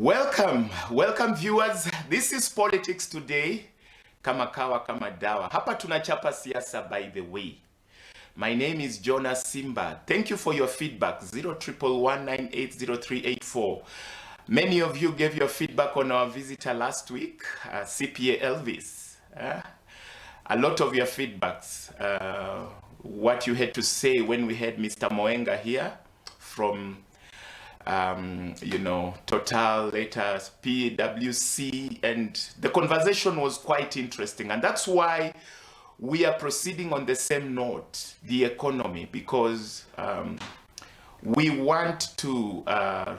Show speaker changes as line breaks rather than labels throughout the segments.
Welcome viewers. This is Politics Today. Kama kawa kama dawa. Hapa tunachapa siasa by the way. My name is JONAH SIMBA. Thank you for your feedback. 0111980384. Many of you gave your feedback on our visitor last week, CPA Elvis. A lot of your feedbacks. What you had to say when we had Mr. Moenga here from Total, later PwC, and the conversation was quite interesting, and that's why we are proceeding on the same note, the economy, because we want to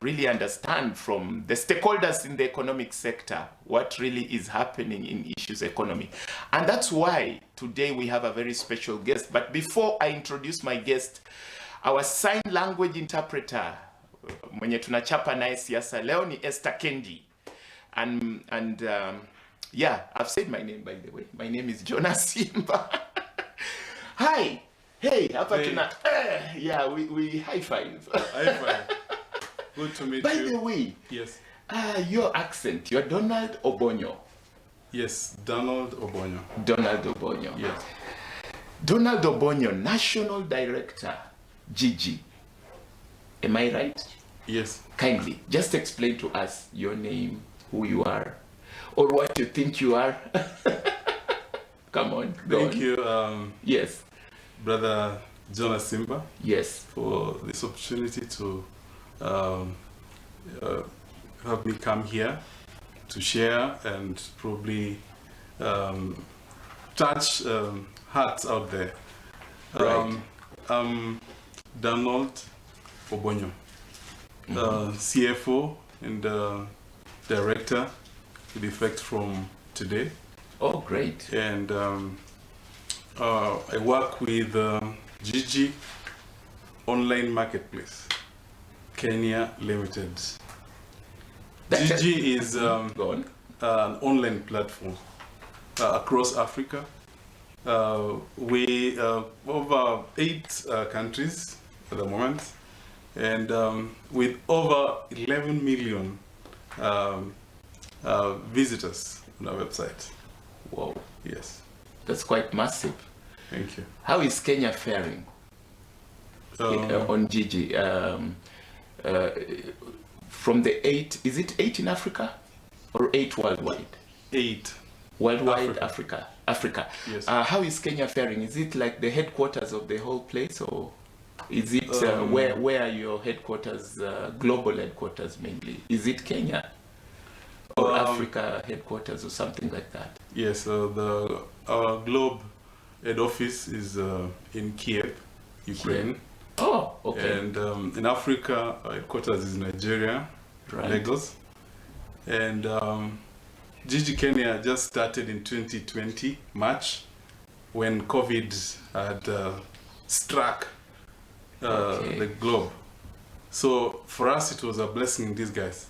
really understand from the stakeholders in the economic sector what really is happening in issues economy. And that's why today we have a very special guest. But before I introduce my guest, our sign language interpreter mwenye tunachapa naye siasa leo ni Esther Kendi, and yeah, I've said my name by the way. My name is JONAH SIMBA. Hi, hey, hapa tuna yeah, we high five.
High five. Good to meet you.
By the way,
yes.
Your accent, you're Donald Obonyo.
Yes, Donald Obonyo.
Donald Obonyo.
Yes.
Donald Obonyo, National Director, JIJI. Am I right?
Yes.
Kindly, just explain to us your name, who you are, or what you think you are. Come on.
Thank you.
Yes.
Brother JONAH SIMBA.
Yes.
For this opportunity to have me come here to share and probably touch hearts out there.
Right.
I'm Donald Obonyo, CFO and director with effect from today.
Oh, great.
And I work with JIJI Online Marketplace, Kenya Limited. JIJI is an online platform across Africa. We over 8 countries at the moment, and with over 11 million visitors on our website.
Wow.
Yes.
That's quite massive.
Thank you.
How is Kenya faring on JIJI? From the 8, is it 8 in Africa or 8 worldwide?
8.
Worldwide, Africa.
Yes.
How is Kenya faring? Is it like the headquarters of the whole place, or is it where are your headquarters, global headquarters mainly? Is it Kenya or Africa headquarters or something like that?
Yes, our globe head office is in Kiev, Ukraine.
Kiev. Oh, okay.
And in Africa, our headquarters is Nigeria,
right.
Lagos. And JIJI Kenya just started in 2020, March, when COVID had struck the globe. So for us, it was a blessing in disguise,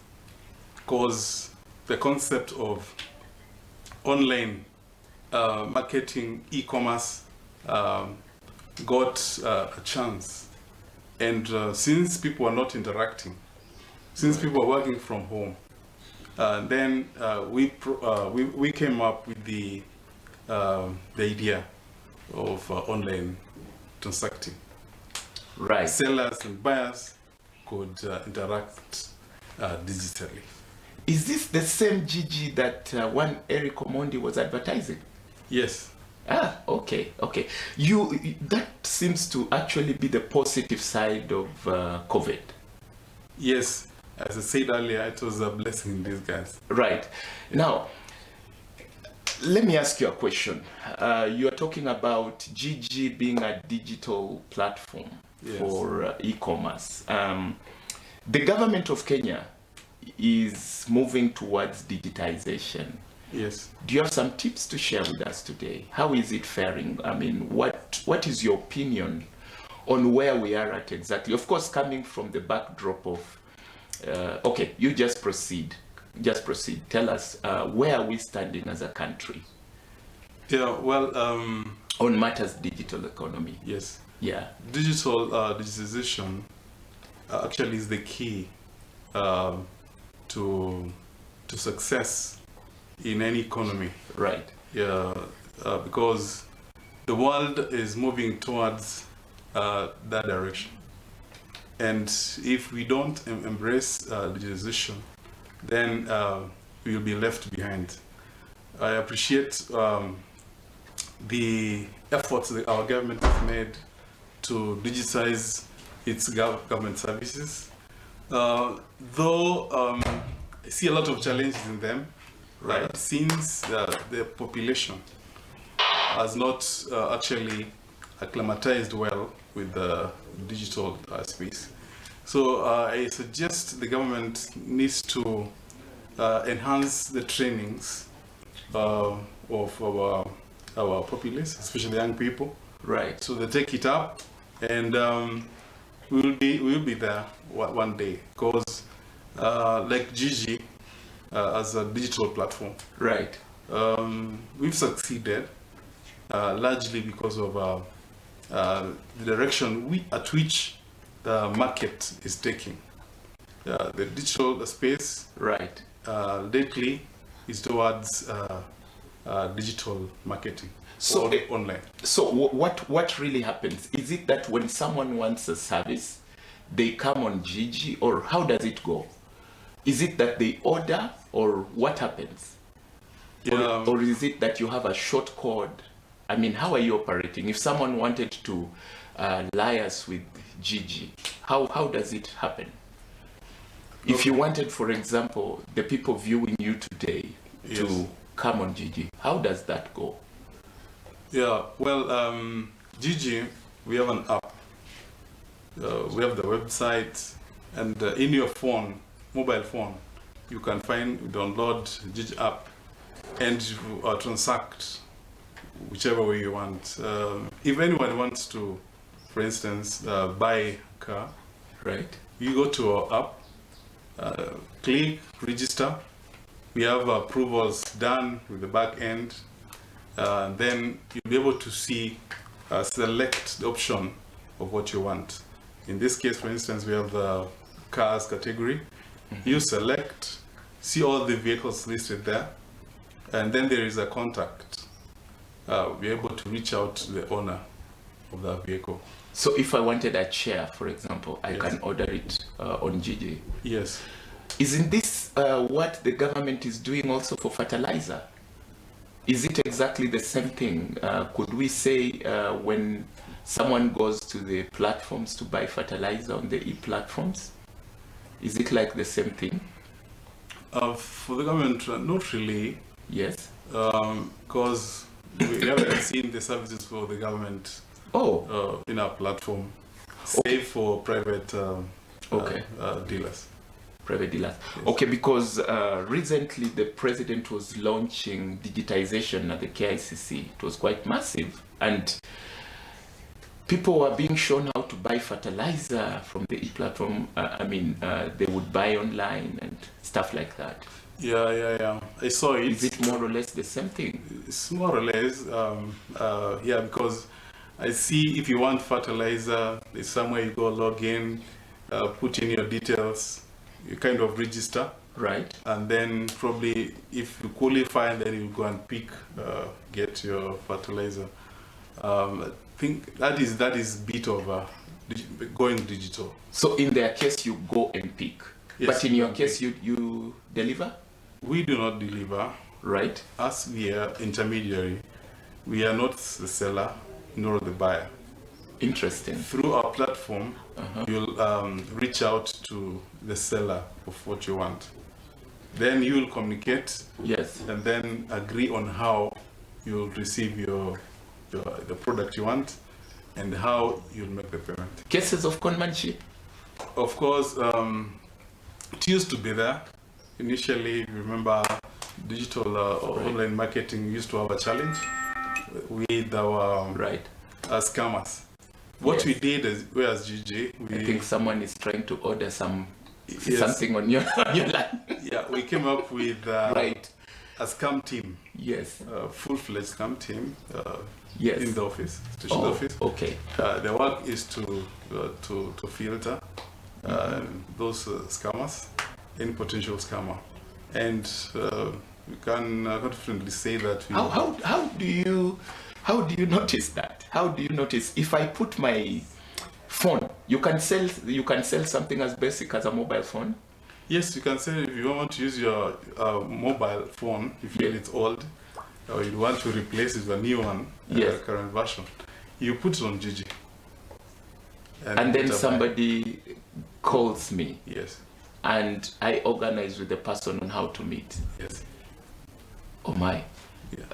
because the concept of online marketing, e-commerce got a chance. And since people are not interacting, since people are working from home, then we came up with the idea of online transacting.
Right.
Sellers and buyers could interact digitally.
Is this the same JIJI that one Eric Omondi was advertising?
Yes.
Ah, okay. That seems to actually be the positive side of COVID.
Yes. As I said earlier, it was a blessing in disguise.
Right. Now, let me ask you a question. You are talking about JIJI being a digital platform, yes, for e-commerce. The government of Kenya is moving towards digitization.
Yes.
Do you have some tips to share with us today? How is it faring? I mean, what is your opinion on where we are at exactly? Of course, coming from the backdrop of okay, you just proceed. Tell us, where are we standing as a country?
Yeah, well,
on matters digital economy.
Yes.
Yeah.
Digitalization actually is the key to success in any economy.
Right.
Yeah, because the world is moving towards that direction. And if we don't embrace digitization, then we will be left behind. I appreciate the efforts that our government has made to digitize its government services. Though I see a lot of challenges in them,
Right.
since the population has not actually acclimatized well with the digital space. So I suggest the government needs to enhance the trainings of our populace, especially young people.
Right.
So they take it up, and we'll be there one day. Because like JIJI as a digital platform,
Right.
we've succeeded largely because of the direction at which the market is taking. The digital space
Right.
lately is towards digital marketing,
So
online.
So what really happens? Is it that when someone wants a service, they come on JIJI, or how does it go? Is it that they order, or what happens?
Yeah.
Or is it that you have a short code? I mean, how are you operating? If someone wanted to liaise with JIJI, how does it happen? If you wanted, for example, the people viewing you today
Yes.
to come on JIJI, how does that go?
Yeah, well, JIJI, we have an app. We have the website, and in your phone, mobile phone, you can download JIJI app, and you transact whichever way you want. If anyone wants to, for instance, buy a car,
Right.
you go to our app, click register. We have approvals done with the back end. Then you'll be able to see, select the option of what you want. In this case, for instance, we have the cars category. You select, see all the vehicles listed there, and then there is a contact. We're able to reach out to the owner of that vehicle.
So if I wanted a chair, for example, I
Yes.
can order it on JIJI.
Yes.
Isn't this what the government is doing also for fertilizer? Is it exactly the same thing? Could we say when someone goes to the platforms to buy fertilizer on the e-platforms, is it like the same thing?
For the government, not really,
Yes.
because we haven't seen the services for the government in our platform, save for private dealers.
Private dealers.
Yes.
Okay, because recently the president was launching digitization at the KICC. It was quite massive, and people were being shown how to buy fertilizer from the e-platform. They would buy online and stuff like that.
Yeah. I saw it.
Is it more or less the same thing?
It's more or less, because I see if you want fertilizer, there's somewhere you go log in, put in your details, you kind of register,
Right.
and then probably if you qualify, then you go and get your fertilizer. I think that is bit of going digital.
So in their case, you go and pick.
Yes,
But in your
you
case, you deliver?
We do not deliver.
Right.
As we are intermediary, we are not the seller nor the buyer.
Interesting.
Through our platform, you'll reach out to the seller of what you want. Then you will communicate,
Yes.
and then agree on how you'll receive the product you want and how you'll make the payment.
Cases of conmanship?
Of course, it used to be there. Initially, remember, digital online marketing used to have a challenge with our
Right.
scammers. What
Yes.
we did as JIJI,
I think someone is trying to order
Yes.
something on your line.
we came up with
Right.
a scam team,
Yes.
full-fledged scam team
Yes.
in the office, station office.
Okay.
The work is to filter those scammers, any potential scammer. And we can confidently say that we...
How do you notice that? How do you notice if I put my phone, you can sell something as basic as a mobile phone?
Yes, you can say if you want to use your mobile phone, if you feel it's old, or you want to replace it with a new one,
yes,
current version, you put it on JIJI.
And then somebody calls me.
Yes.
And I organize with the person on how to meet.
Yes.
Oh my.
Yeah.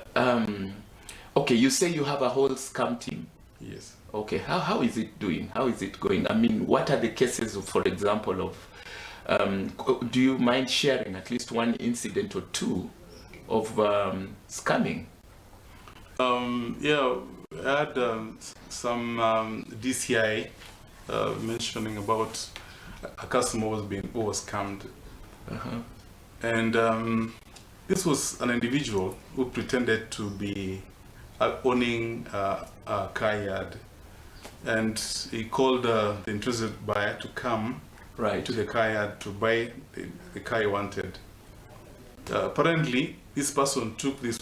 Okay, you say you have a whole scam team.
Yes.
Okay, how is it doing? How is it going? I mean, what are the cases, for example, of, do you mind sharing at least one incident or two of scamming?
Yeah, I had some DCI mentioning about a customer who was scammed. And this was an individual who pretended to be owning a car yard, and he called the interested buyer to come to the car yard to buy the car he wanted. Apparently, this person took this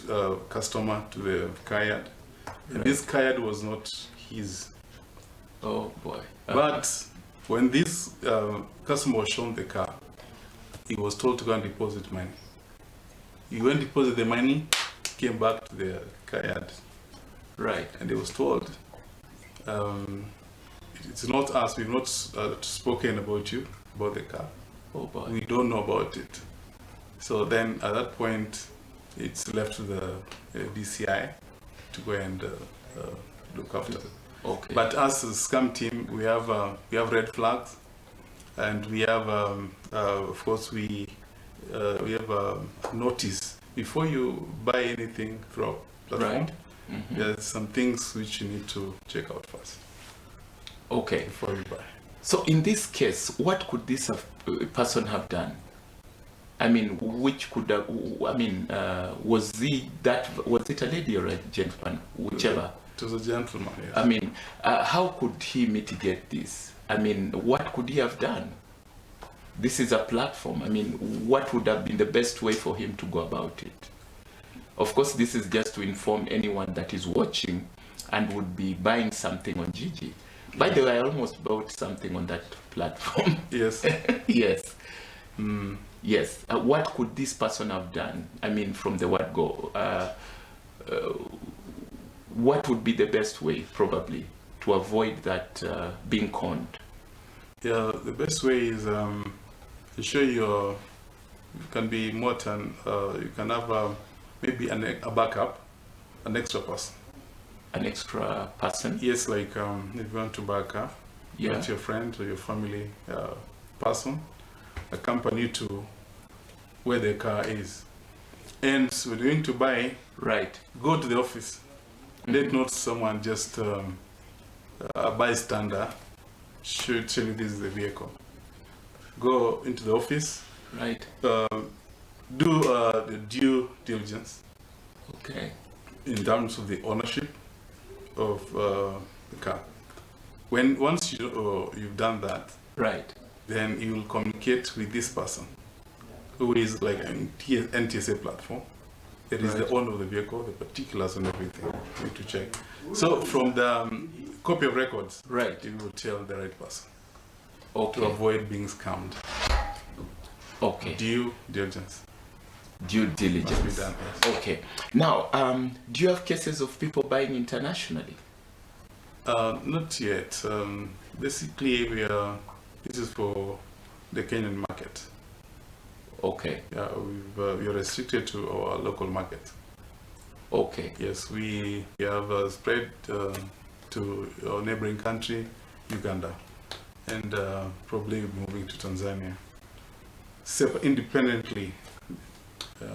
customer to the car yard, and this car yard was not his.
Oh boy.
But when this customer was shown the car, he was told to go and deposit money. He went and deposited the money, came back to the car yard.
Right.
And he was told, it's not us, we've not spoken about you, about the car.
Oh boy.
We don't know about it. So then at that point, it's left to the DCI to go and look after it.
Okay.
But as a scam team, we have red flags, and we have, of course, we have a notice before you buy anything through our platform.
Right. Mm-hmm.
There's some things which you need to check out first.
Okay.
Before you buy.
So in this case, what could this person have done? I mean, which could have, I mean, was it a lady or a gentleman, whichever?
It was a gentleman, yes.
I mean, how could he mitigate this? I mean, what could he have done? This is a platform. I mean, what would have been the best way for him to go about it? Of course, this is just to inform anyone that is watching and would be buying something on JIJI. By the way, I almost bought something on that platform.
Yes.
Yes. Yes. What could this person have done? I mean, from the word go, what would be the best way, probably, to avoid that being conned?
Yeah, the best way is ensure you can be more than, you can have maybe a backup, an extra person.
An extra person?
Yes, like if you want to back up,
yeah,
with your friend or your family person, accompany you to where the car is. And so when you're going to buy, go to the office. Let not someone just a bystander should tell you this is the vehicle. Go into the office. Do the due diligence.
Okay.
In terms of the ownership of the car. Once you've done that, then you will communicate with this person, who is like an NTSA platform. It is the owner of the vehicle, the particulars and everything. You need to check. So from the copy of records, you will tell the right person to avoid being scammed.
Okay.
Due diligence.
Due diligence.
Must be done, yes.
Okay. Now, do you have cases of people buying internationally?
Not yet. Basically, this is for the Kenyan market.
Okay.
Yeah, we are restricted to our local market.
Okay.
Yes, we have spread to our neighboring country, Uganda, and probably moving to Tanzania. Independently. Yeah.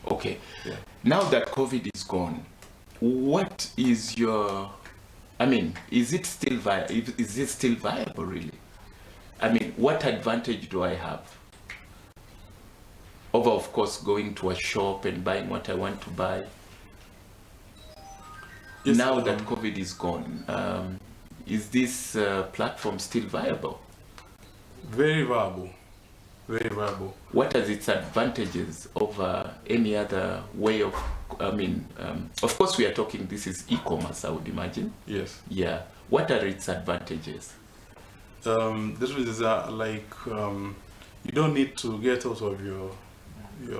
Okay.
Yeah.
Now that COVID is gone, what is your, I mean, is it still viable really? I mean, what advantage do I have over, of course, going to a shop and buying what I want to buy? Yes, now that COVID is gone, is this platform still viable?
Very viable. very viable.
What are its advantages over any other way of, of course we are talking, this is e-commerce, I would imagine.
Yes.
Yeah. What are its advantages?
This is like you don't need to get out of your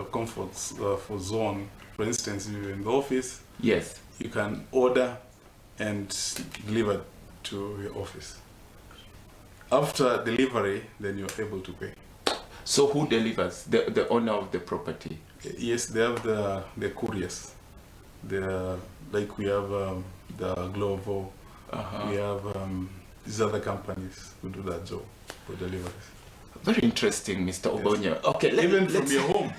comfort for zone. For instance, if you're in the office,
yes,
you can order and deliver to your office. After delivery, then you're able to pay.
So who delivers? The owner of the property?
Yes, they have the couriers. Like we have the Glovo. We have these other companies who do that job for deliveries.
Very interesting, Mr. Obonyo.
Yes.
Okay,
even from your home,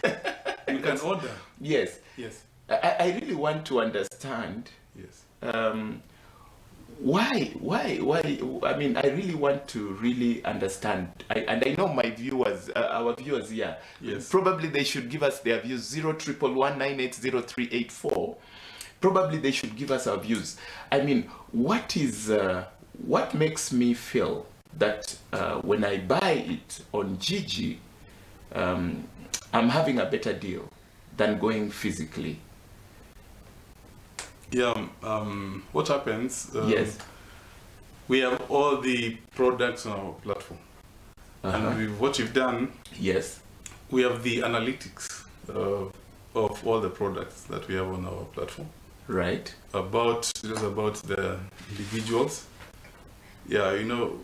you can order.
Yes.
Yes.
I really want to understand.
Yes.
Why? I mean, I really want to really understand. And I know my viewers, our viewers here,
yes,
probably they should give us their views. 01119803884. Probably they should give us our views. I mean, what makes me feel that when I buy it on JIJI, I'm having a better deal than going physically?
Yeah, what happens,
yes,
we have all the products on our platform. And what you've done,
yes,
we have the analytics of all the products that we have on our platform.
Right.
About the individuals. Yeah, you know,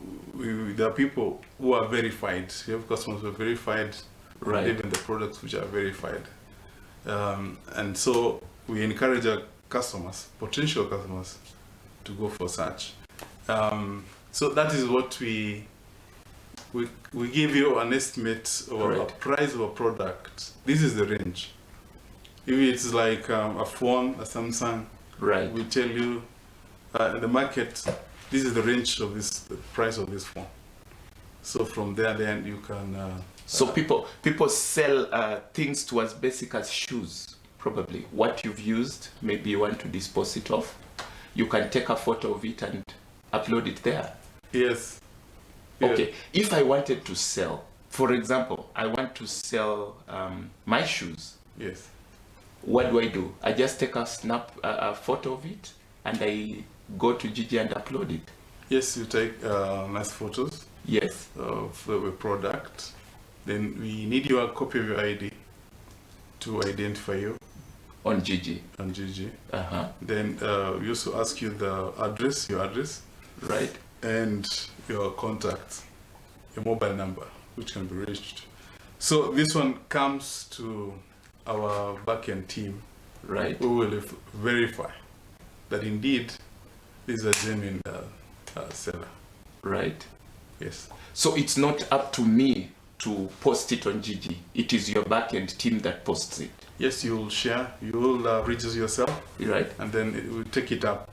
there are people who are verified. You have customers who are verified,
right,
even the products which are verified. And so we encourage our customers, potential customers, to go for search. So that is what we give you an estimate or a price of a product. This is the range. If it's like a phone, a Samsung,
right,
we tell you in the market, this is the range of the price of this phone. So from there, then you can.
So people sell things to as basic as shoes. Probably what you've used, maybe you want to dispose it off. You can take a photo of it and upload it there.
Yes.
Okay. If I wanted to sell, for example, I want to sell my shoes.
Yes.
What do? I just take a photo of it and I go to JIJI and upload it.
Yes, you take nice photos.
Yes.
Of the product. Then we need your copy of your ID to identify you.
On JIJI.
On JIJI. Then we also ask you your address.
Right.
And your contact, your mobile number, which can be reached. So this one comes to our backend team,
right,
who will verify that indeed this is a genuine seller.
Right.
Yes.
So it's not up to me to post it on JIJI. It is your backend team that posts it.
Yes, you will share. You will register yourself.
Right.
And then it will take it up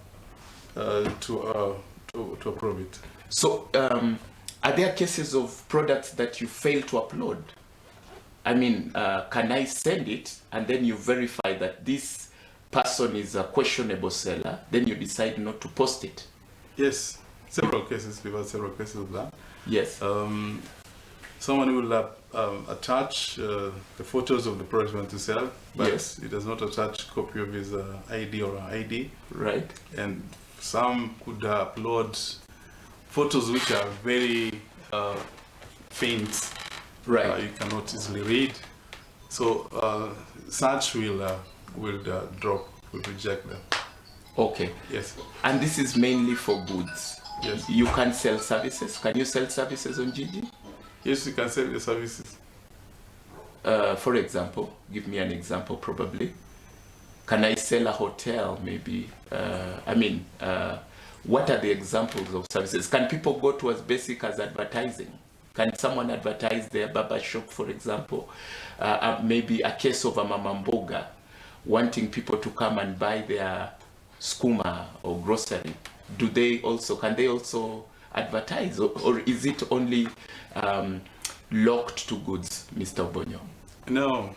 to approve it.
So are there cases of products that you fail to upload? I mean, can I send it and then you verify that this person is a questionable seller, then you decide not to post it?
Yes, several cases. We've had several cases of that.
Yes.
Someone will attach the photos of the product we want to sell, but
yes,
he does not attach a copy of his ID or ID.
Right.
And some could upload photos which are very faint.
Right.
You cannot easily read. So search will drop, will reject them.
Okay.
Yes.
And this is mainly for goods.
Yes.
You can sell services. Can you sell services on JIJI?
Yes, you can sell your services.
For example, give me an example probably. Can I sell a hotel maybe? What are the examples of services? Can people go to as basic as advertising? Can someone advertise their barber shop, for example? Maybe a case of a mama mboga wanting people to come and buy their skuma or grocery. Can they also advertise, or is it only locked to goods, Mr. Obonyo?
No,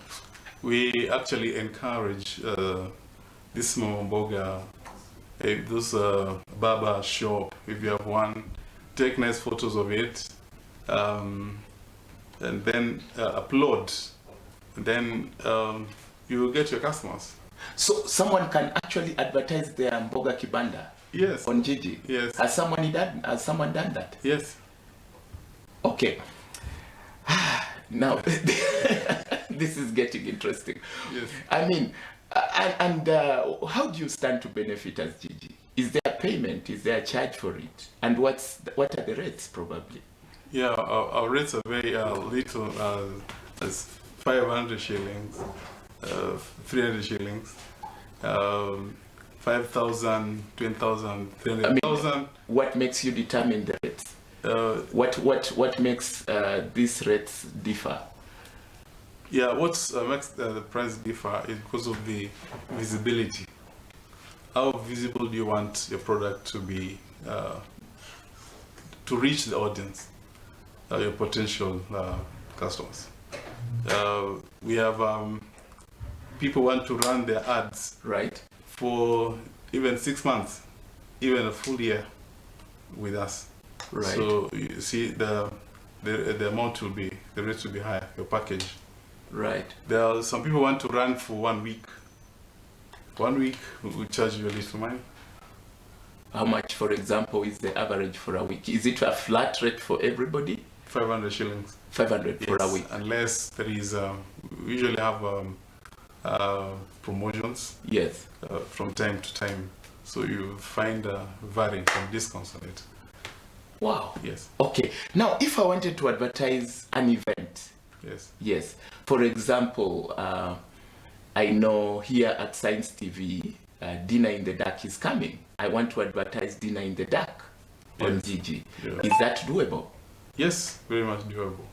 we actually encourage this mama mboga, those barber shop, if you have one, take nice photos of it, and then upload, and then you will get your customers.
So someone can actually advertise their mboga kibanda
Yes.
on JIJI?
Yes.
Has someone done that?
Yes.
Okay. Now, this is getting interesting.
Yes.
I mean, how do you stand to benefit as JIJI? Is there a payment? Is there a charge for it? And what are the rates probably?
Yeah, our rates are very little, as 500 shillings, 300 shillings, 5,000, 20,000, 300,000.
What makes you determine the rates? What makes these rates differ?
Yeah, what makes the price differ is because of the visibility. How visible do you want your product to be, to reach the audience, your potential customers? We have people want to run their ads,
right,
for even 6 months, even a full year with us.
Right.
So you see the amount will be, the rates will be higher, your package.
Right.
There are some people want to run for 1 week. 1 week we charge you a little money.
How much, for example, is the average for a week? Is it a flat rate for everybody?
500 shillings.
500 for a week.
Unless there is, we usually have promotions.
Yes.
From time to time. So you find varying from discounts on it.
Wow.
Yes.
Okay. Now, if I wanted to advertise an event.
Yes.
Yes. For example, I know here at Science TV, Dinner in the Dark is coming. I want to advertise Dinner in the Dark on JIJI.
Yeah.
Is that doable?
Yes, very much doable.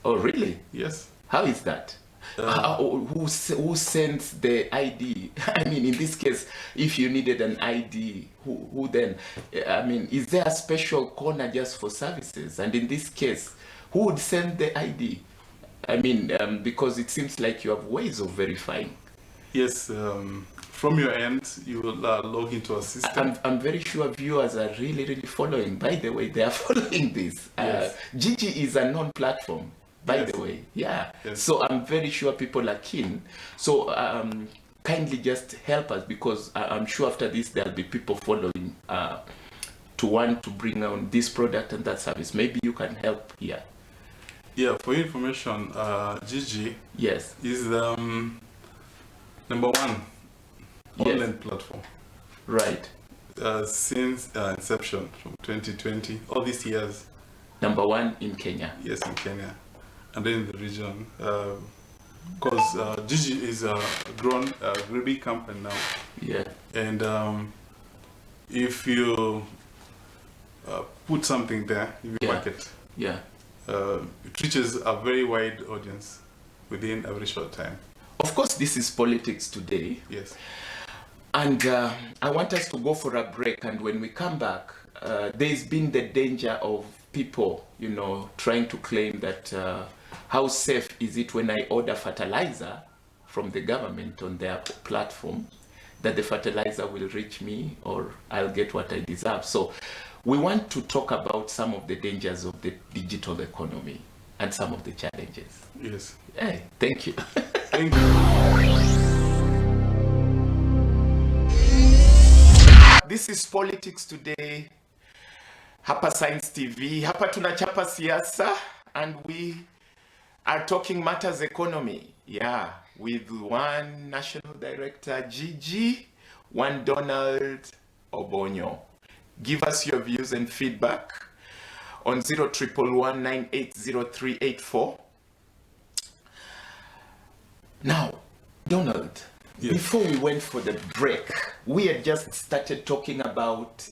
Oh, really?
Yes.
How is that? Who sends the ID? I mean, in this case, if you needed an ID, who then? I mean, is there a special corner just for services? And in this case, who would send the ID? I mean, because it seems like you have ways of verifying.
Yes, from your end, you will log into a system.
I'm very sure viewers are really following. By the way, they are following this.
Yes.
JIJI is a non-platform, by
Yes.
the way. Yeah.
Yes.
So I'm very sure people are keen. So kindly just help us, because I'm sure after this there'll be people following to want to bring on this product and that service. Maybe you can help here.
Yeah, for your information, JIJI
Yes.
is the #1 online platform.
Right.
Since inception from 2020, all these years.
#1 in Kenya.
Yes, in Kenya, and then in the region. Because JIJI is a grown, very big company now.
Yeah.
And if you put something there, if you market,
yeah,
it reaches a very wide audience within a very short time.
Of course, this is politics today.
Yes. And
I want us to go for a break, and when we come back, there's been the danger of people, you know, trying to claim that how safe is it when I order fertilizer from the government on their platform, that the fertilizer will reach me or I'll get what I deserve. So we want to talk about some of the dangers of the digital economy and some of the challenges.
Yes.
Hey, thank you.
Thank you.
This is Politics Today. Hapa Science TV. Hapa tunachapa siasa, and we are talking matters economy. Yeah, with one national director, JIJI, one Donald Obonyo. Give us your views and feedback on 0111980384. Now, Donald,
yes.
Before we went for the break, we had just started talking about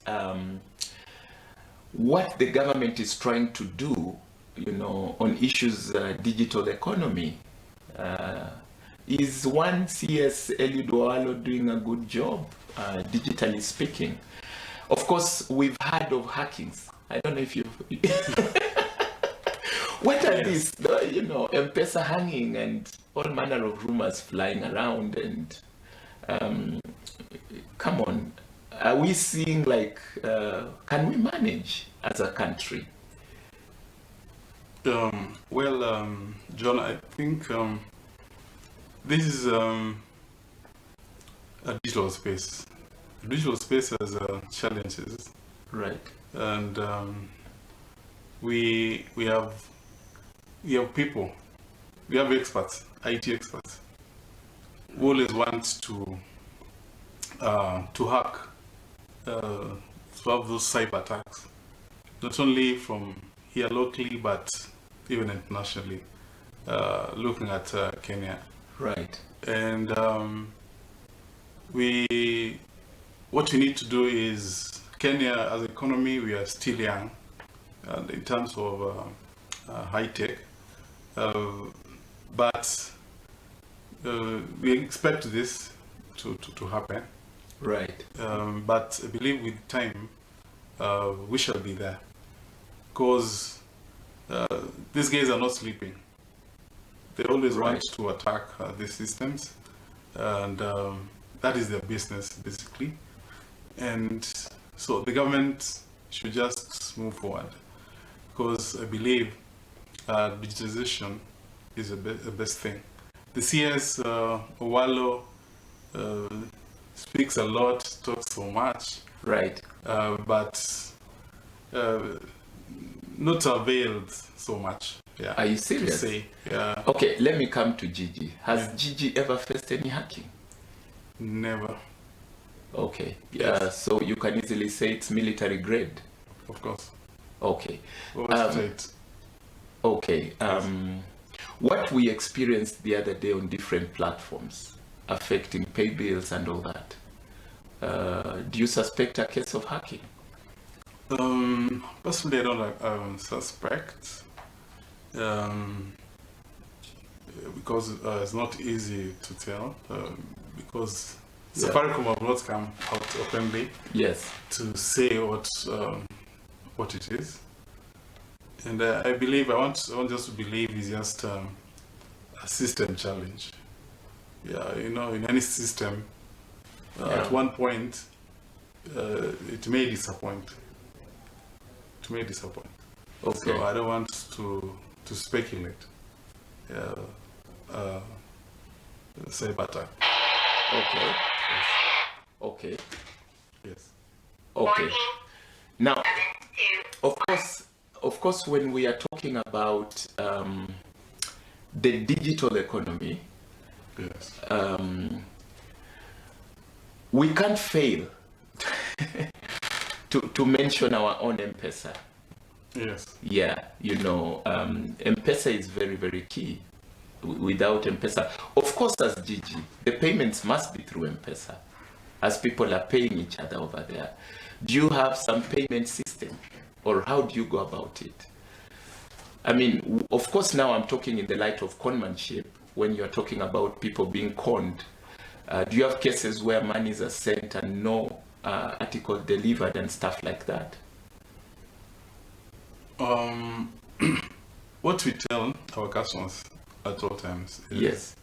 what the government is trying to do, you know, on issues digital economy. Is one CS Eliud Owalo doing a good job, digitally speaking? Of course, we've heard of hackings. I don't know if you've... What are these, you know, M-Pesa hanging and all manner of rumors flying around, and come on, are we seeing like, can we manage as a country?
John, I think this is a digital space. Digital space has challenges,
Right.
and we have people, we have experts, IT experts, who always want to hack, to have those cyber attacks, not only from here locally but even internationally. Looking at Kenya,
Right.
and what we need to do is, Kenya as an economy, we are still young, and in terms of high tech, but we expect this to happen.
Right.
But I believe with time we shall be there, because these guys are not sleeping. They always
Right.
want to attack these systems, and that is their business basically. And so the government should just move forward, because I believe digitization is the best thing. The CS Owalo speaks a lot, talks so much,
Right.
but not availed so much. Yeah.
Are you
To
serious?
say, yeah,
Okay, let me come to JIJI. Has
Yeah.
JIJI ever faced any hacking?
never,
Okay.
Yes.
So you can easily say it's military grade.
of course.
Okay.
Always tight.
Okay. What we experienced the other day on different platforms affecting pay bills and all that. Do you suspect a case of hacking?
Personally, I don't suspect, because it's not easy to tell, because
Yeah.
Safaricom have not come out openly
Yes.
to say what it is, and I believe I want just to believe it's just a system challenge. Yeah, you know, in any system,
Yeah.
at one point, it may disappoint. It may disappoint.
Okay.
So I don't want to speculate. Cyber attack.
Okay. Okay.
Yes.
Okay. Now, of course, when we are talking about the digital economy,
Yes.
we can't fail to mention our own M-Pesa.
Yes.
Yeah, you know, M-Pesa is very, very key. Without M-Pesa, of course, as JIJI, the payments must be through M-Pesa, as people are paying each other over there. Do you have some payment system, or how do you go about it? I mean, of course, now I'm talking in the light of conmanship. When you're talking about people being conned, do you have cases where monies are sent and no article delivered and stuff like that?
What we tell our customers at all times is,
Yes.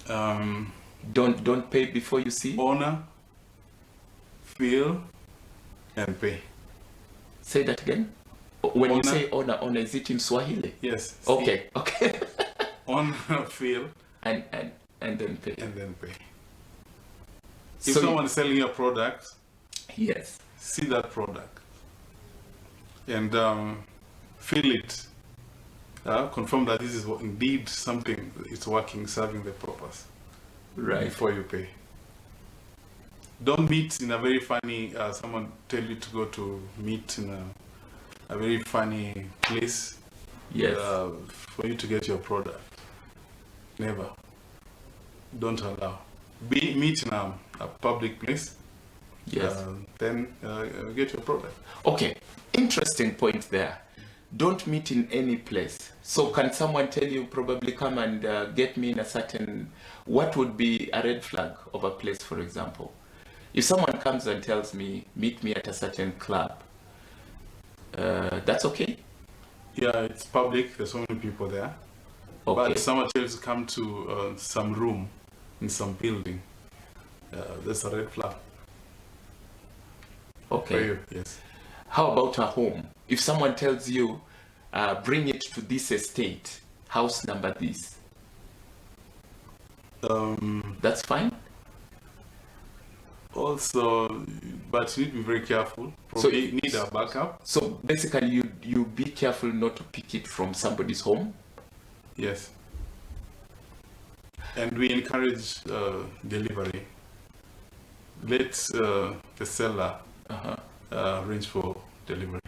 Don't pay before you see.
honor, feel, and pay.
Say that again. When you
Honor.
say honor, is it in Swahili?
Yes.
Okay. Okay.
Honor, feel,
and then pay.
and then pay. If
So
someone is selling you a product,
yes.
see that product and feel it. Confirm that this is indeed something it's working, serving the purpose,
Right.
before you pay. Don't meet in a very funny, someone tell you to go to meet in a very funny place,
Yes.
for you to get your product. Never. Don't allow. Meet in a public place,
Yes.
then get your product.
Okay. Interesting point there. Don't meet in any place. So can someone tell you, probably come and get me in a certain, what would be a red flag of a place, for example? If someone comes and tells me, meet me at a certain club, that's okay?
Yeah, it's public, there's so many people there.
Okay.
But someone tells you to come to some room in some building, there's a red flag for
Okay.
you. Yes.
How about a home? If someone tells you, bring it to this estate, house number this. That's fine.
Also, but you need to be very careful. Probably so, need a backup.
So basically, you be careful not to pick it from somebody's home.
Yes. And we encourage delivery. Let the seller arrange for delivery.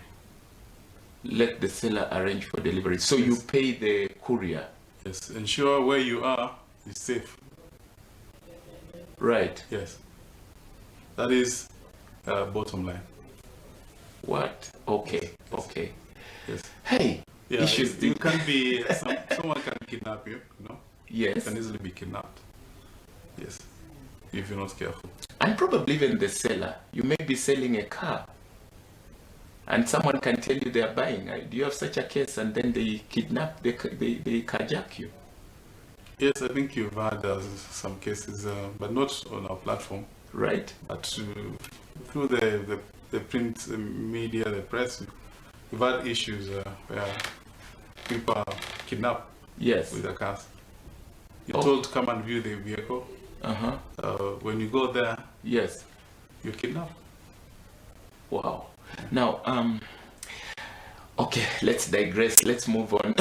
Let the seller arrange for delivery. So yes. You pay the courier.
Yes. Ensure where you are is safe.
Right.
Yes. That is bottom line.
What? Okay.
Yes.
Okay.
Yes.
Hey.
Yeah. You can be. Someone can kidnap you. You know.
Yes.
You can easily be kidnapped. Yes. If you're not careful.
And probably even the seller. You may be selling a car, and someone can tell you they are buying. Do you have such a case? And then they kidnap. They carjack you.
Yes, I think you've had some cases, but not on our platform.
Right.
But through the print media, the press, we've had issues where people are kidnapped.
Yes.
With their cars. You're told to come and view the vehicle. When you go there,
yes,
you're kidnapped.
Wow. Now, okay, let's digress. Let's move on.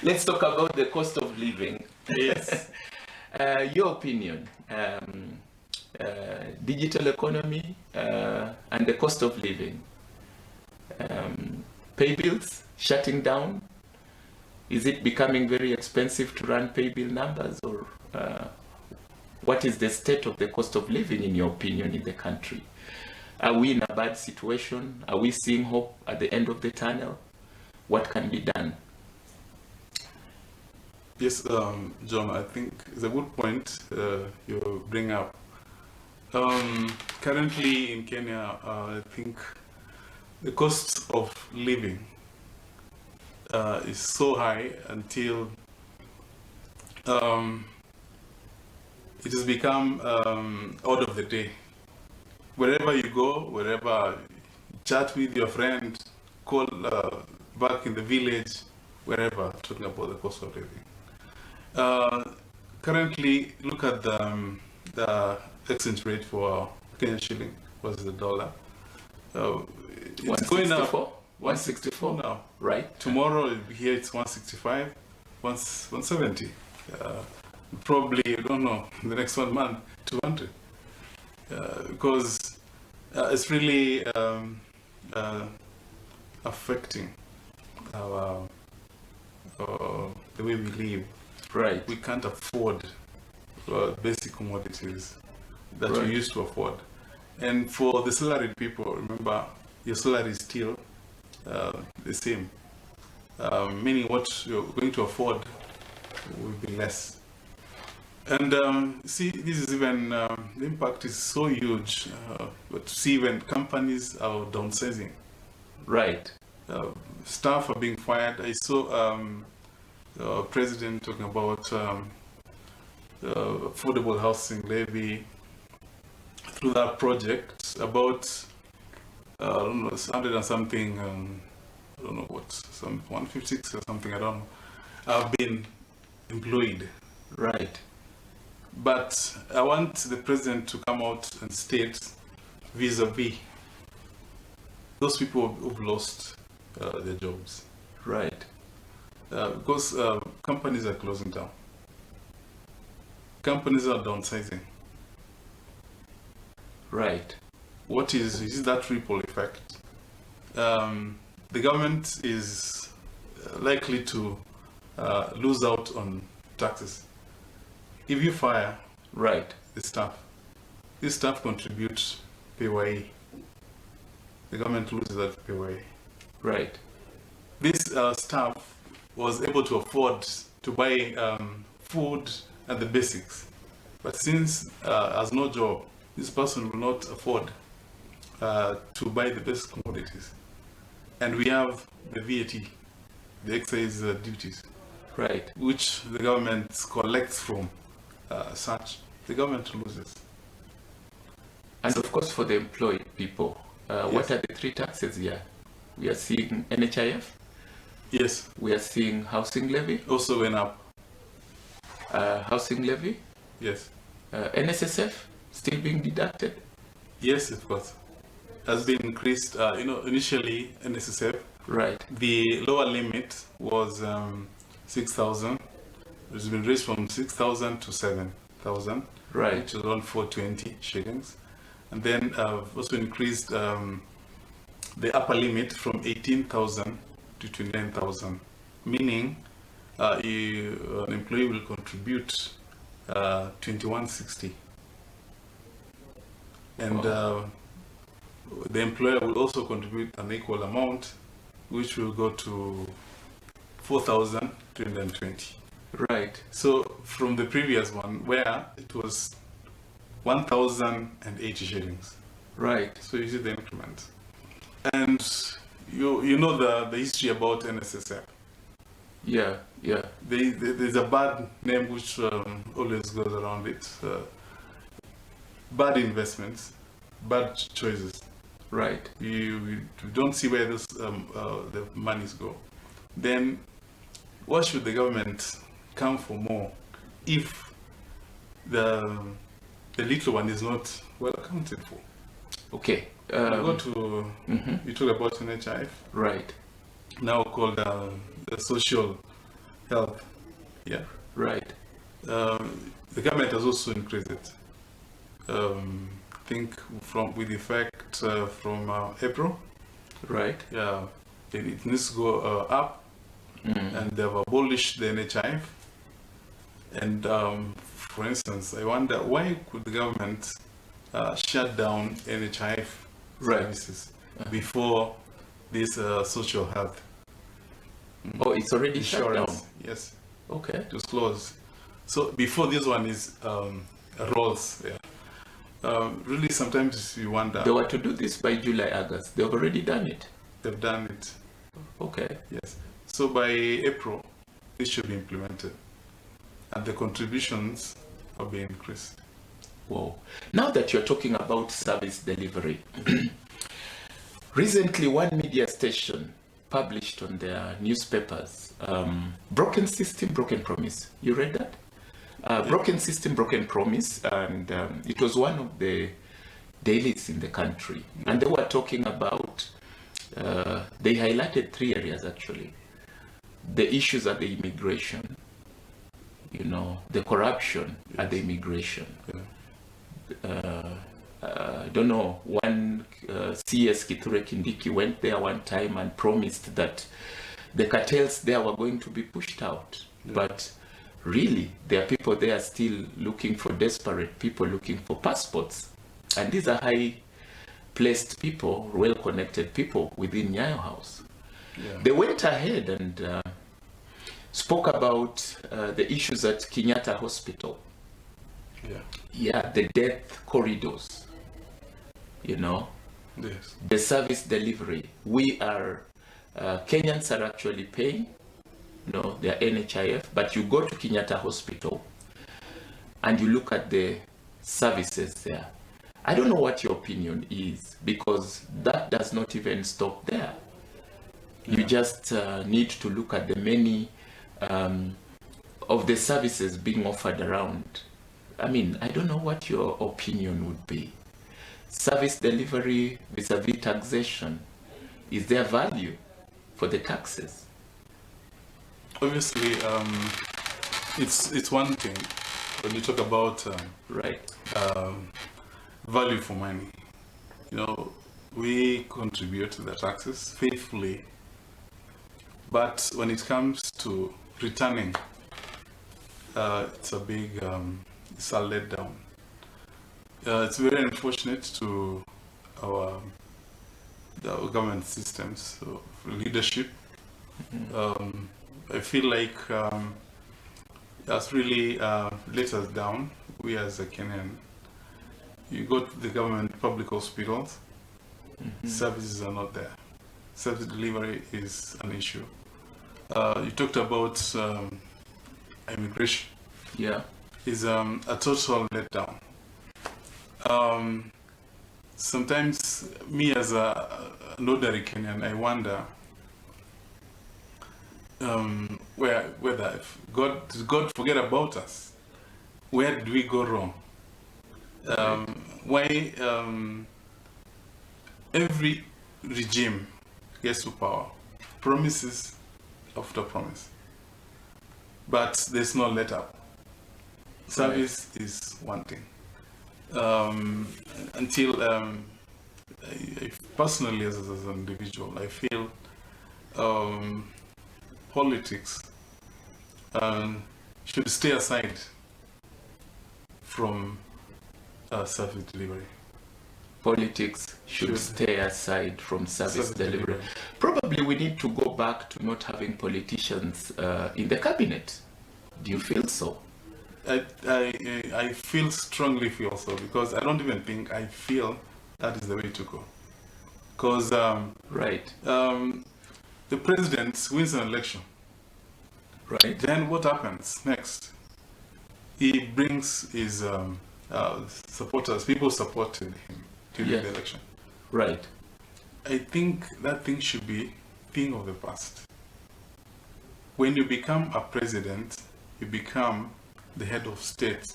Let's talk about the cost of living.
Yes.
Your opinion, digital economy and the cost of living. Pay bills shutting down. Is it becoming very expensive to run pay bill numbers, or what is the state of the cost of living in your opinion in the country? Are we in a bad situation? Are we seeing hope at the end of the tunnel? What can be done?
Yes, John, I think it's a good point you bring up. Currently in Kenya, I think the cost of living is so high until it has become out of the day. Wherever you go, wherever you chat with your friend, call back in the village, wherever, talking about the cost of living. Currently, look at the exchange rate for Kenyan shilling versus the dollar. It's going up.
164
now.
Right.
Tomorrow here it's 165, 170. Probably, I don't know, the next 1 month, 200. Because it's really affecting our the way we live.
Right.
We can't afford basic commodities that we used to afford. And for the salaried people, remember, your salary is still the same. Meaning what you're going to afford will be less. And see, this is even, the impact is so huge, but see even companies are downsizing.
Right.
Staff are being fired. I saw President talking about affordable housing levy through that project, about I don't know, 100 and something, I don't know what, some 156 or something, I don't know, have been employed.
Right.
But I want the president to come out and state vis-a-vis those people who've lost their jobs.
Right.
Because companies are closing down. Companies are downsizing.
Right.
What is that ripple effect? The government is likely to lose out on taxes. If you fire the staff, this staff contributes PAYE. The government loses that PAYE.
Right.
This staff was able to afford to buy food and the basics. But since has no job, this person will not afford to buy the basic commodities. And we have the VAT, the excise duties, which the government collects from such. The government loses.
And of course, for the employed people,
Yes.
what are the three taxes here? We are seeing NHIF.
Yes.
We are seeing housing levy.
Also went up.
Housing levy.
Yes.
NSSF still being deducted.
Yes, of course. Has been increased. Initially NSSF.
Right.
The lower limit was 6,000. It's been raised from 6,000 to 7,000.
Right.
Which is around 420 shillings. And then also increased the upper limit from 18,000 to 29,000, meaning an employee will contribute 2160, and the employer will also contribute an equal amount, which will go to 4,220.
Right.
So from the previous one, where it was 1,080 shillings.
Right.
So you see the increment. And you know the history about NSSF.
Yeah, yeah.
There's a bad name which always goes around it. Bad investments, bad choices.
Right.
You don't see where this the monies go. Then what should the government come for more if the little one is not well accounted for?
Okay.
You go to you talk about NHIF.
Right.
Now called the social health. Yeah.
Right.
The government has also increased it. I think with effect from April.
Right.
Yeah. It needs to go up, and they have abolished the NHIF. And for instance, I wonder why could the government shut down NHIF services before this social health?
Oh, it's already
insurance.
shut down.
Yes.
Okay.
It was closed. So before this one is rolls. Yeah. Really, sometimes you wonder.
They were to do this by July, August. They've already done it.
They've done it.
Okay.
Yes. So by April, this should be implemented, and the contributions are being increased.
Wow. Now that you're talking about service delivery, recently one media station published on their newspapers, broken system, broken promise. You read that? Broken system, broken promise, and it was one of the dailies in the country. And they were talking about, they highlighted 3 areas actually. The issues at the immigration, the corruption at the immigration. I don't know, one CS Kithure Kindiki went there one time and promised that the cartels there were going to be pushed out. But really, there are people there still looking for desperate people looking for passports. And these are high-placed people, well-connected people within Nyayo House. Yeah. They went ahead and spoke about the issues at Kenyatta Hospital. Yeah, the death corridors,
Yes.
The service delivery. We are, Kenyans are actually paying, their NHIF, but you go to Kenyatta Hospital and you look at the services there. I don't know what your opinion is, because that does not even stop there. You just need to look at the many of the services being offered around. I mean, I don't know what your opinion would be. Service delivery vis-a-vis taxation. Is there value for the taxes?
Obviously, it's one thing when you talk about value for money. We contribute to the taxes faithfully, but when it comes to returning, it's a big it's a letdown. It's very unfortunate to our government systems of leadership. I feel like that's really let us down. We as a Kenyan, you go to the government public hospitals, services are not there. Service delivery is an issue. You talked about immigration.
Yeah.
Is a total letdown. sometimes me as an ordinary Kenyan, I wonder whether if did God forget about us? Where did we go wrong? Why every regime gets to power, promises after promise, but there's no let up. Service is one thing. Until I personally, as an individual, I feel politics should stay aside from service delivery.
Politics should stay aside from service delivery. Probably we need to go back to not having politicians in the cabinet. Do you feel so?
I strongly feel so, because I don't even think I feel that is the way to go. Because the president wins an election.
Right.
Then what happens next? He brings his supporters, people supported him during the election.
Right.
I think that thing should be thing of the past. When you become a president, you become the head of state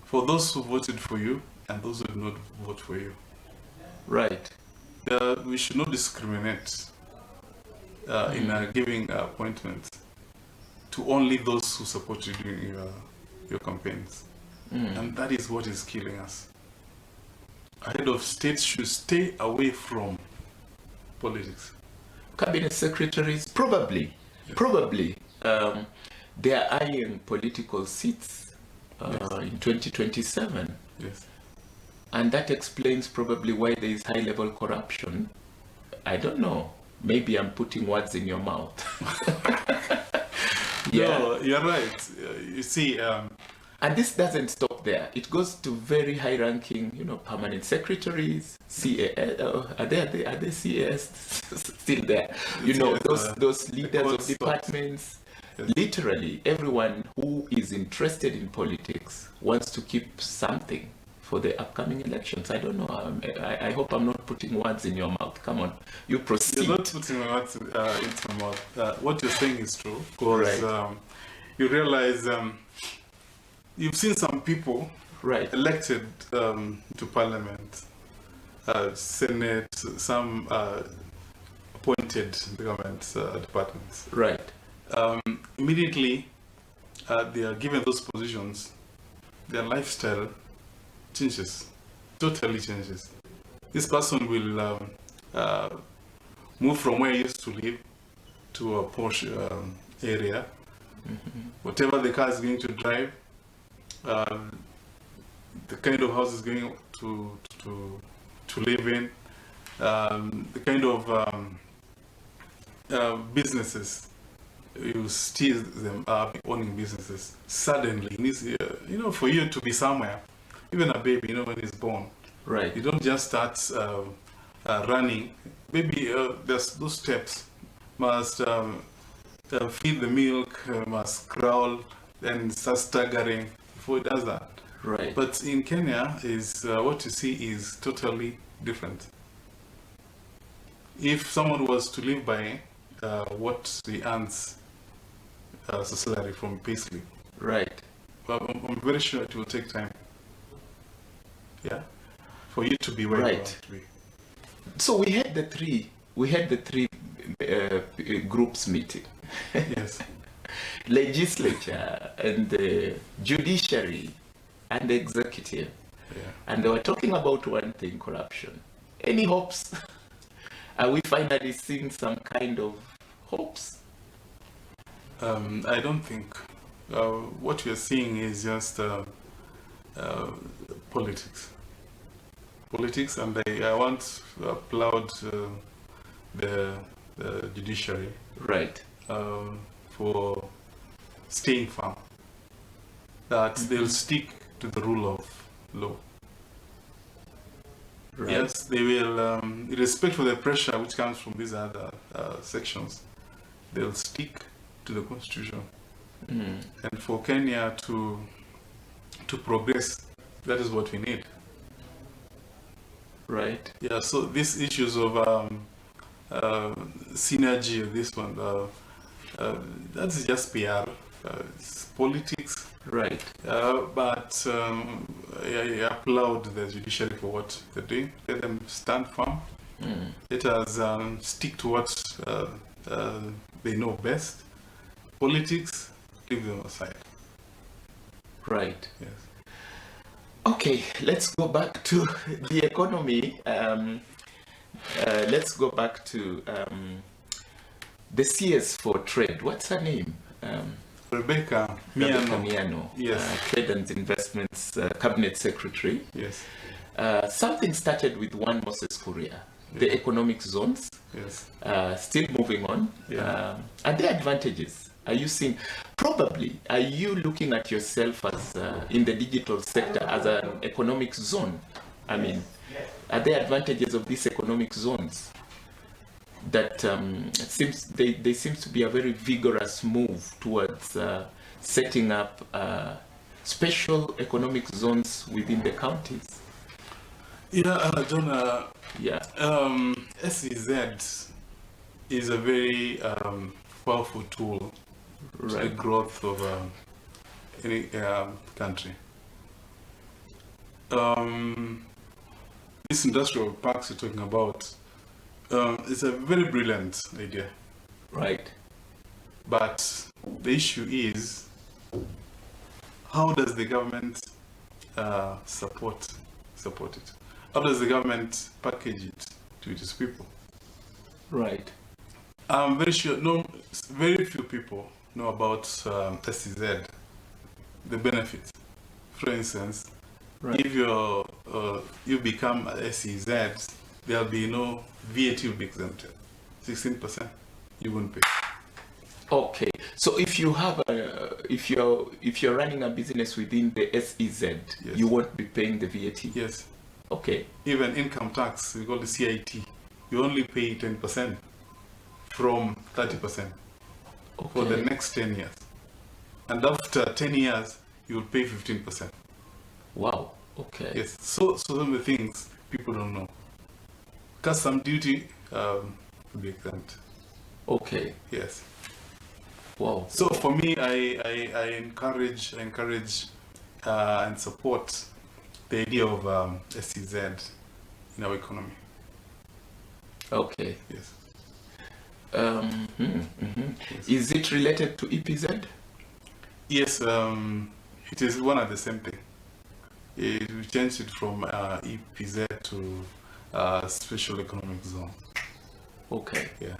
for those who voted for you and those who did not vote for you.
Right.
We should not discriminate in giving appointments to only those who support you during your campaigns. And that is what is killing us. A head of state should stay away from politics.
Cabinet secretaries, probably, they are eyeing political seats in 2027.
Yes.
And that explains probably why there is high-level corruption. I don't know. Maybe I'm putting words in your mouth.
No, you're right. You see,
and this doesn't stop there. It goes to very high-ranking, permanent secretaries, CAS. Are they CAS still there? Those leaders of departments.
Yes.
Literally, everyone who is interested in politics wants to keep something for the upcoming elections. I don't know. I hope I'm not putting words in your mouth. Come on, you proceed.
You're not putting words into my mouth. What you're saying is true. Because you realize you've seen some people elected to parliament, senate, some appointed government departments.
Right.
Immediately they are given those positions, their lifestyle changes, totally changes. This person will move from where he used to live to a posh area. Whatever the car is going to drive, the kind of house is going to live in, the kind of businesses you see them owning businesses. Suddenly, for you to be somewhere, even a baby, when he's born,
right?
You don't just start running. Maybe there's those steps. Must feed the milk, must crawl, then start staggering before it does that.
Right.
But in Kenya, is what you see is totally different. If someone was to live by what he earns as a salary from payslip,
right?
I'm very sure it will take time. Yeah, for you to be where you want to be.
So we had the three groups meeting.
Yes.
Legislature and the judiciary and the executive.
Yeah.
And they were talking about one thing: corruption. Any hopes? Are we finally seeing some kind of hopes?
I don't think. What we are seeing is just politics. Politics, and I want to applaud the judiciary,
right,
for staying firm. That they'll stick to the rule of law. Right. Yes, they will, irrespective of the pressure which comes from these other sections, they'll stick to the constitution. And for Kenya to progress, that is what we need.
Right.
Yeah, so these issues of synergy, this one, that's just PR. It's politics.
Right.
But I applaud the judiciary for what they're doing. Let them stand firm. Let us stick to what they know best. Politics, leave them aside.
Right.
Yes.
Okay, let's go back to the economy. Let's go back to the CS for Trade. What's her name?
Rebecca
Miano.
Yes.
Trade and Investments Cabinet Secretary.
Yes.
Something started with one Moses Kuria, the economic zones.
Yes.
Still moving on.
Yeah.
Are there advantages? Are you seeing, probably, are you looking at yourself as in the digital sector as an economic zone? I mean, are there advantages of these economic zones? That they seems to be a very vigorous move towards setting up special economic zones within the counties.
Yeah, Jonah.
Yeah.
SEZ is a very powerful tool to the growth of any country. This industrial parks you're talking about, it's a very brilliant idea.
Right.
But the issue is, how does the government support it? How does the government package it to its people?
Right.
I'm very sure, very few people know about SEZ, the benefits. For instance, if you become a SEZ, there'll be no VAT will be exempted. 16% you won't pay.
Okay, so if you have if you're running a business within the SEZ,
yes,
you won't be paying the VAT.
Yes.
Okay.
Even income tax, we call the CIT, you only pay 10% from 30% for the next 10 years. And after 10 years, you will pay 15%.
Wow. Okay.
Yes. So some of the things people don't know. Custom duty will be exempt.
Okay.
Yes.
Wow.
So for me, I encourage and support the idea of SEZ in our economy.
Okay.
Yes.
Yes. Is it related to EPZ?
Yes, it is one and the same thing. We changed it from EPZ to special economic zone.
Okay.
Yeah.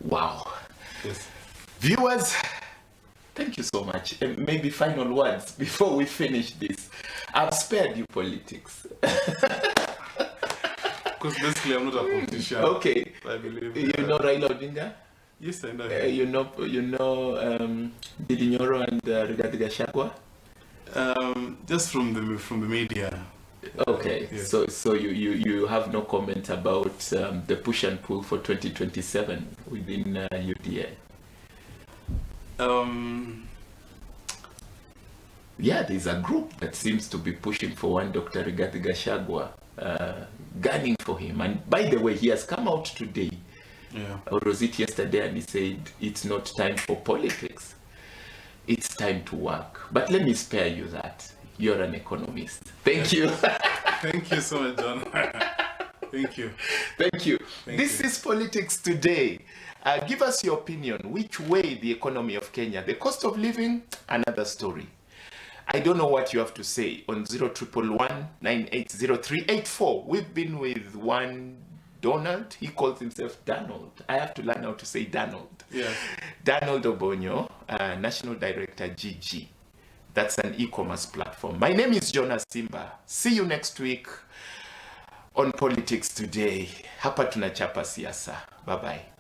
Wow.
Yes.
Viewers, thank you so much. Maybe final words before we finish this. I've spared you politics.
Because basically I'm not a politician.
Okay.
I believe.
You know Raila Odinga?
Yes, I know.
You know Didi Nyoro and Rigathi Gachagua?
Just from the media.
Okay,
yes.
So you have no comment about the push and pull for 2027 within UDA? Yeah, there's a group that seems to be pushing for one Dr. Rigathi Gachagua, gunning for him. And by the way, he has come out today, or was it yesterday, and he said it's not time for politics. It's time to work. But let me spare you that. You're an economist. Thank you.
Thank you so much, John. Thank you.
Thank you. This is Politics Today. Give us your opinion. Which way the economy of Kenya, the cost of living, another story. I don't know what you have to say on 0111 980384. We've been with one Donald. He calls himself Donald. I have to learn how to say Donald.
Yeah.
Donald Obonyo, National Director, JIJI. That's an e-commerce platform. My name is JONAH SIMBA. See you next week on Politics Today. Hapa tunachapa siasa. Bye-bye.